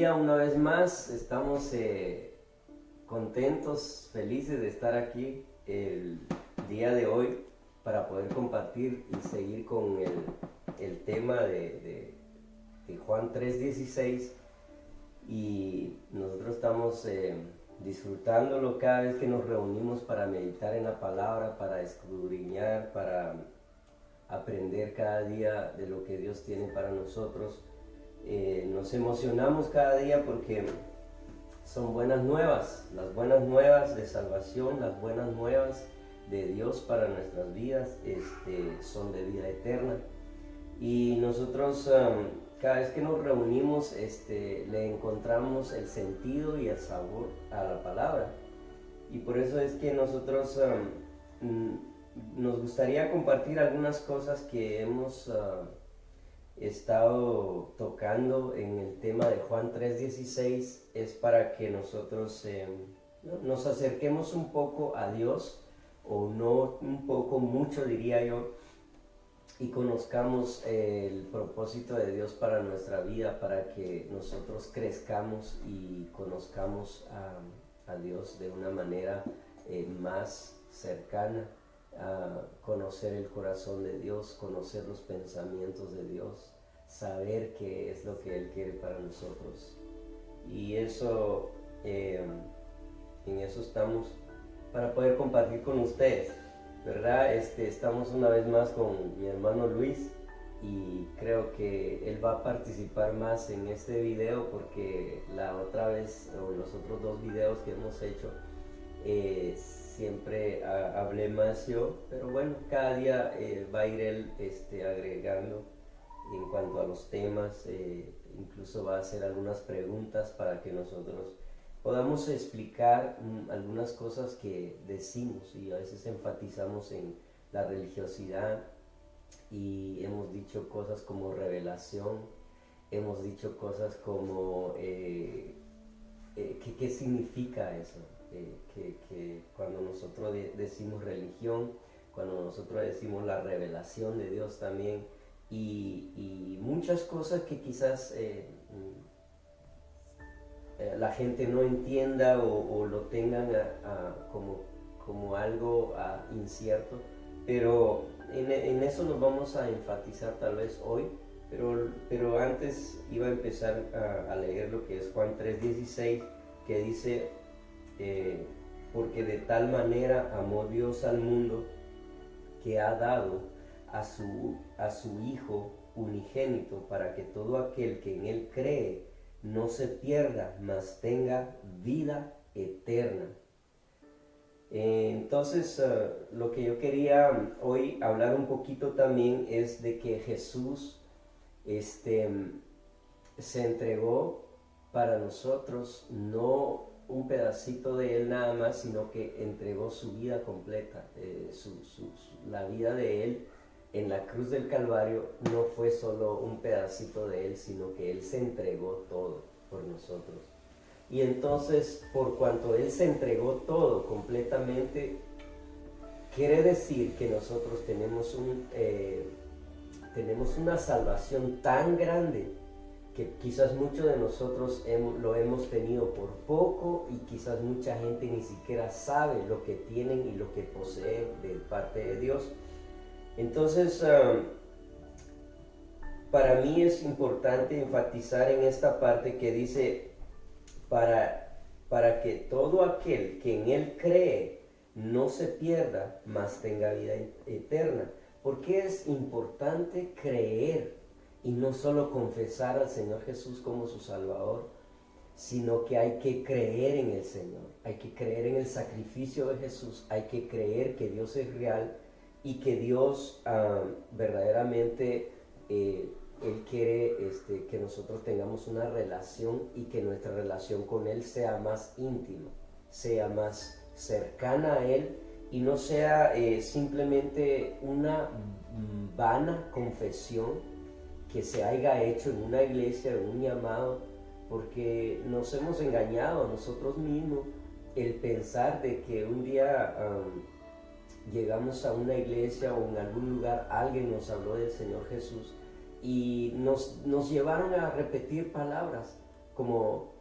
día una vez más. Estamos contentos, felices de estar aquí el día de hoy para poder compartir y seguir con el tema de Juan 3:16, y nosotros estamos disfrutándolo cada vez que nos reunimos para meditar en la palabra, para escudriñar, para aprender cada día de lo que Dios tiene para nosotros. Nos emocionamos cada día porque son buenas nuevas, las buenas nuevas de salvación, las buenas nuevas de Dios para nuestras vidas, son de vida eterna. Y nosotros cada vez que nos reunimos le encontramos el sentido y el sabor a la palabra. Y por eso es que nosotros nos gustaría compartir algunas cosas que hemos estado tocando en el tema de Juan 3:16. Es para que nosotros nos acerquemos un poco a Dios, o no un poco, mucho diría yo, y conozcamos el propósito de Dios para nuestra vida, para que nosotros crezcamos y conozcamos a Dios de una manera más cercana, a conocer el corazón de Dios, conocer los pensamientos de Dios, saber qué es lo que Él quiere para nosotros. Y eso, en eso estamos para poder compartir con ustedes, ¿verdad? Estamos una vez más con mi hermano Luis, y creo que él va a participar más en este video porque la otra vez, o los otros dos videos que hemos hecho, siempre hablé más yo, pero bueno, cada día va a ir él agregando en cuanto a los temas, incluso va a hacer algunas preguntas para que nosotros podamos explicar algunas cosas que decimos, y a veces enfatizamos en la religiosidad, y hemos dicho cosas como revelación, hemos dicho cosas como ¿qué significa eso? Que cuando nosotros decimos religión, cuando nosotros decimos la revelación de Dios también, y muchas cosas que quizás la gente no entienda o lo tengan como algo incierto, pero en eso nos vamos a enfatizar tal vez hoy. Pero antes iba a empezar a leer lo que es Juan 3:16, que dice, porque de tal manera amó Dios al mundo, que ha dado a su Hijo unigénito, para que todo aquel que en Él cree no se pierda, mas tenga vida eterna. Entonces, lo que yo quería hoy hablar un poquito también es de que Jesús se entregó para nosotros, no un pedacito de Él nada más, sino que entregó su vida completa. La vida de Él en la cruz del Calvario no fue solo un pedacito de Él, sino que Él se entregó todo por nosotros. Y entonces, por cuanto Él se entregó todo completamente, quiere decir que nosotros tenemos una salvación tan grande que quizás muchos de nosotros lo hemos tenido por poco, y quizás mucha gente ni siquiera sabe lo que tienen y lo que poseen de parte de Dios. Entonces, para mí es importante enfatizar en esta parte que dice, para que todo aquel que en Él cree no se pierda, mas tenga vida eterna. ¿Por qué es importante creer y no solo confesar al Señor Jesús como su Salvador, sino que hay que creer en el Señor, hay que creer en el sacrificio de Jesús, hay que creer que Dios es real y que Dios verdaderamente Él quiere que nosotros tengamos una relación, y que nuestra relación con Él sea más íntima, sea más cercana a Él, y no sea simplemente una vana confesión que se haya hecho en una iglesia, en un llamado, porque nos hemos engañado a nosotros mismos el pensar de que un día llegamos a una iglesia o en algún lugar, alguien nos habló del Señor Jesús y nos llevaron a repetir palabras como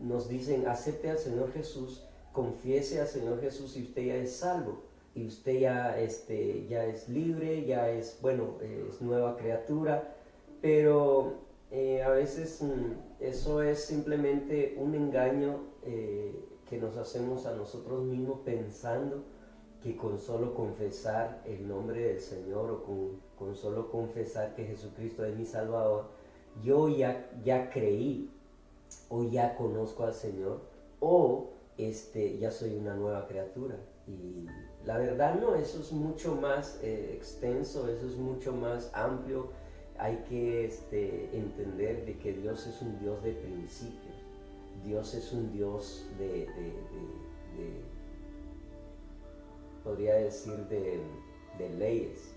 nos dicen, acepte al Señor Jesús, confiese al Señor Jesús y usted ya es salvo. Y usted ya es libre, ya es, bueno, es nueva criatura, pero a veces eso es simplemente un engaño que nos hacemos a nosotros mismos pensando que con solo confesar el nombre del Señor o con solo confesar que Jesucristo es mi Salvador, yo ya creí o ya conozco al Señor o ya soy una nueva criatura. Y la verdad no, eso es mucho más extenso, eso es mucho más amplio. Hay que entender de que Dios es un Dios de principios. Dios es un Dios podría decir, de leyes.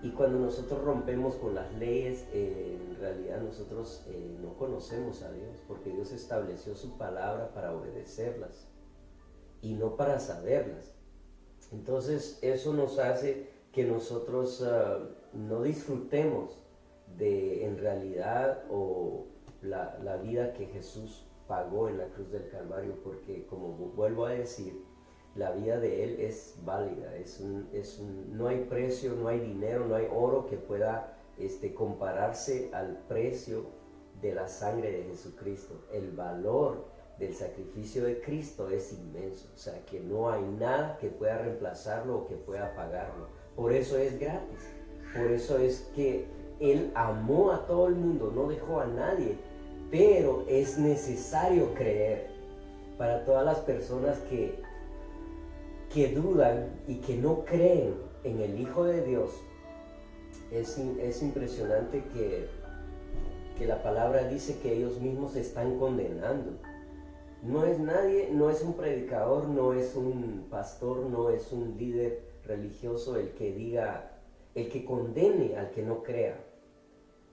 Y cuando nosotros rompemos con las leyes, en realidad nosotros no conocemos a Dios, porque Dios estableció su palabra para obedecerlas y no para saberlas. Entonces eso nos hace que nosotros no disfrutemos de en realidad o la vida que Jesús pagó en la cruz del Calvario, porque como vuelvo a decir, la vida de Él es válida, no hay precio, no hay dinero, no hay oro que pueda compararse al precio de la sangre de Jesucristo. El valor del sacrificio de Cristo es inmenso, o sea que no hay nada que pueda reemplazarlo o que pueda pagarlo. Por eso es gratis, por eso es que Él amó a todo el mundo, no dejó a nadie, pero es necesario creer. Para todas las personas que dudan y que no creen en el Hijo de Dios, es impresionante que la palabra dice que ellos mismos se están condenando. No es nadie, no es un predicador, no es un pastor, no es un líder religioso el que diga, el que condene al que no crea,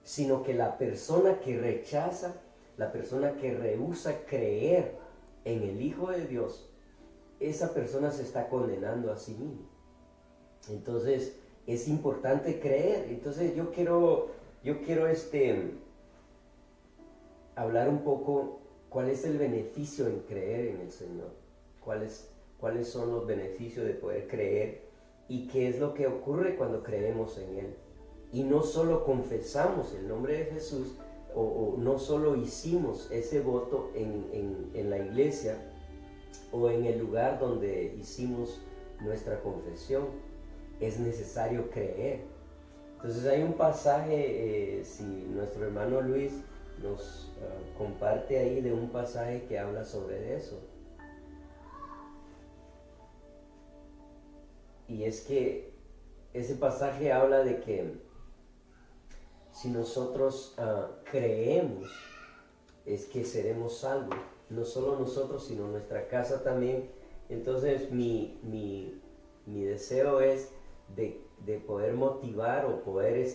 sino que la persona que rechaza, la persona que rehúsa creer en el Hijo de Dios, esa persona se está condenando a sí misma. Entonces es importante creer. Entonces yo quiero hablar un poco cuál es el beneficio en creer en el Señor, cuáles son los beneficios de poder creer y qué es lo que ocurre cuando creemos en Él. Y no solo confesamos el nombre de Jesús o no solo hicimos ese voto en la iglesia o en el lugar donde hicimos nuestra confesión, es necesario creer. Entonces hay un pasaje, si nuestro hermano Luis nos comparte ahí de un pasaje que habla sobre eso. Y es que ese pasaje habla de que si nosotros creemos, es que seremos salvos. No solo nosotros, sino nuestra casa también. Entonces mi deseo es de poder motivar o poder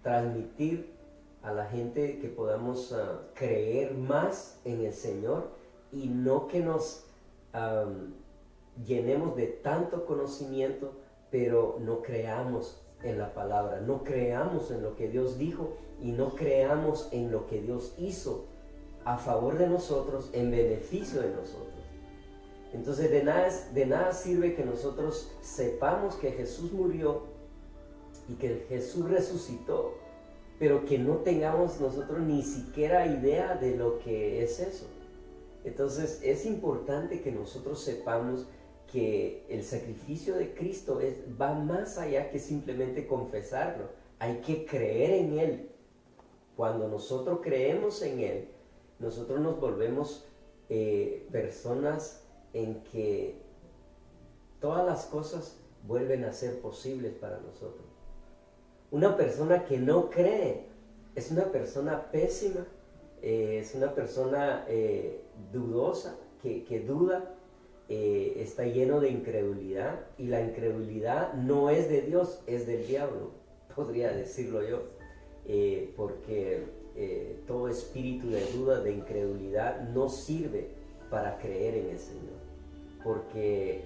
transmitir a la gente que podamos creer más en el Señor y no que nos llenemos de tanto conocimiento, pero no creamos en la palabra, no creamos en lo que Dios dijo y no creamos en lo que Dios hizo a favor de nosotros, en beneficio de nosotros. Entonces de nada sirve que nosotros sepamos que Jesús murió y que Jesús resucitó, pero que no tengamos nosotros ni siquiera idea de lo que es eso. Entonces es importante que nosotros sepamos que el sacrificio de Cristo va más allá que simplemente confesarlo. Hay que creer en Él. Cuando nosotros creemos en Él, nosotros nos volvemos personas en que todas las cosas vuelven a ser posibles para nosotros. Una persona que no cree es una persona pésima, es una persona dudosa, que duda, está lleno de incredulidad, y la incredulidad no es de Dios, es del diablo, podría decirlo yo, porque todo espíritu de duda, de incredulidad, no sirve para creer en el Señor, porque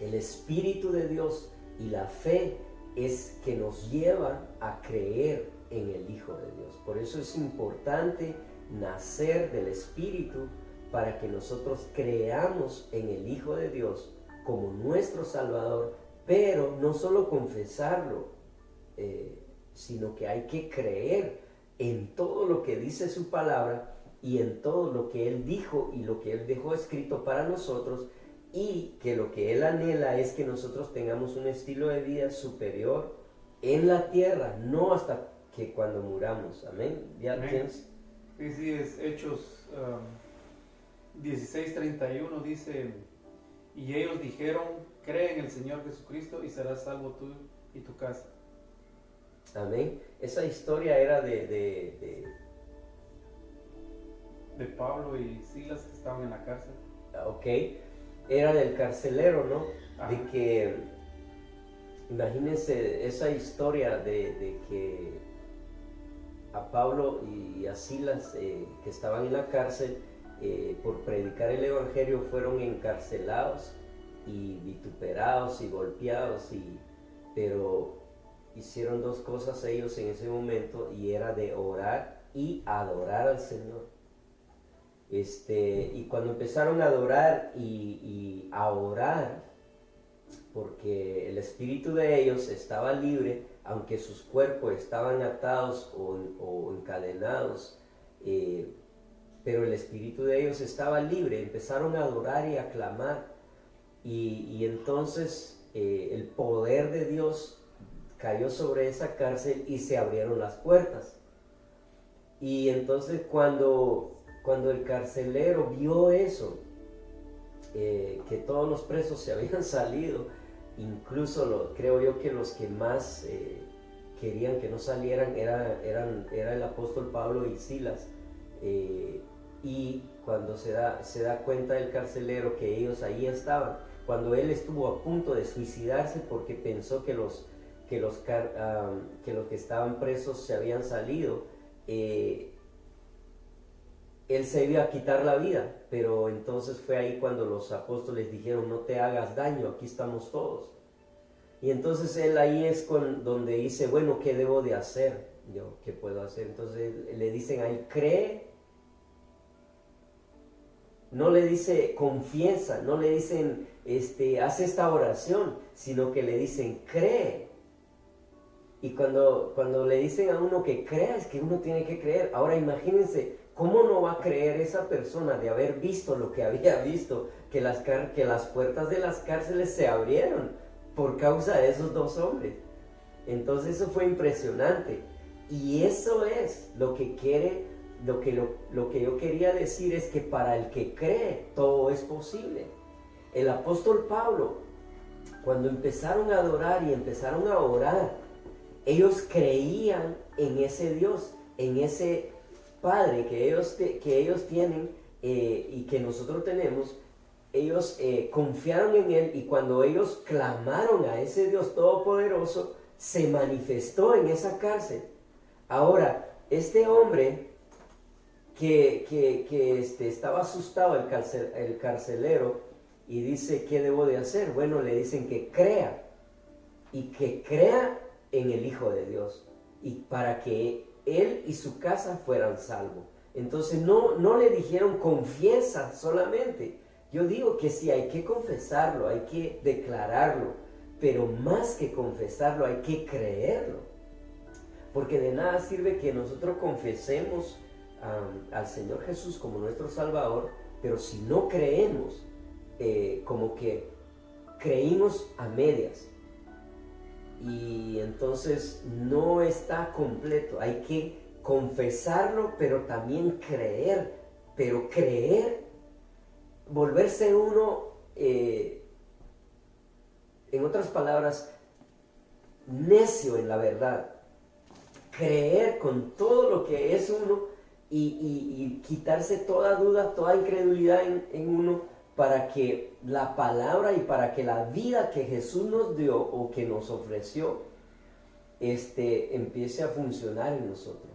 el Espíritu de Dios y la fe es que nos lleva a creer en el Hijo de Dios. Por eso es importante nacer del Espíritu para que nosotros creamos en el Hijo de Dios como nuestro Salvador, pero no solo confesarlo, sino que hay que creer en todo lo que dice su palabra y en todo lo que Él dijo y lo que Él dejó escrito para nosotros, y que lo que Él anhela es que nosotros tengamos un estilo de vida superior en la tierra, no hasta que cuando muramos. Amén. ¿Ya tienes? Sí, es Hechos 16:31 dice, y ellos dijeron, cree en el Señor Jesucristo y serás salvo tú y tu casa. Amén. Esa historia era de Pablo y Silas, que estaban en la cárcel. Ok, era del carcelero, ¿no? Ajá. De que, imagínense esa historia de que a Pablo y a Silas, que estaban en la cárcel, por predicar el evangelio, fueron encarcelados y vituperados y golpeados, pero hicieron dos cosas ellos en ese momento, y era de orar y adorar al Señor. Y cuando empezaron a adorar y a orar, porque el espíritu de ellos estaba libre, aunque sus cuerpos estaban atados o encadenados, pero el espíritu de ellos estaba libre, empezaron a adorar y a clamar, y entonces el poder de Dios cayó sobre esa cárcel y se abrieron las puertas. Y entonces cuando el carcelero vio eso, que todos los presos se habían salido, incluso creo yo que los que más querían que no salieran era el apóstol Pablo y Silas, y cuando se da cuenta el carcelero que ellos ahí estaban, cuando él estuvo a punto de suicidarse porque pensó que los que estaban presos se habían salido, él se iba a quitar la vida, pero entonces fue ahí cuando los apóstoles dijeron, no te hagas daño, aquí estamos todos. Y entonces él ahí es donde dice, bueno, ¿qué debo de hacer? Yo, ¿qué puedo hacer? Entonces le dicen ahí, cree. No le dice confiesa, no le dicen haz esta oración, sino que le dicen cree. Y cuando le dicen a uno que crea, es que uno tiene que creer. Ahora imagínense, ¿cómo no va a creer esa persona de haber visto lo que había visto? Que las puertas de las cárceles se abrieron por causa de esos dos hombres. Entonces eso fue impresionante. Y eso es lo que quiere, lo que yo quería decir es que para el que cree, todo es posible. El apóstol Pablo, cuando empezaron a adorar y empezaron a orar, ellos creían en ese Dios, en ese Padre que ellos tienen y que nosotros tenemos. Ellos confiaron en Él, y cuando ellos clamaron a ese Dios todopoderoso, se manifestó en esa cárcel. Ahora, este hombre que estaba asustado, el carcelero, y dice, ¿qué debo de hacer? Bueno, le dicen que crea, y que crea en el Hijo de Dios, y para que él y su casa fueran salvos. Entonces no le dijeron confiesa solamente. Yo digo que sí, hay que confesarlo, hay que declararlo, pero más que confesarlo hay que creerlo, porque de nada sirve que nosotros confesemos al Señor Jesús como nuestro Salvador, pero si no creemos, como que creímos a medias, y entonces no está completo. Hay que confesarlo, pero también creer, volverse uno, en otras palabras, necio en la verdad, creer con todo lo que es uno, y quitarse toda duda, toda incredulidad en uno, para que la palabra y para que la vida que Jesús nos dio o que nos ofreció, empiece a funcionar en nosotros.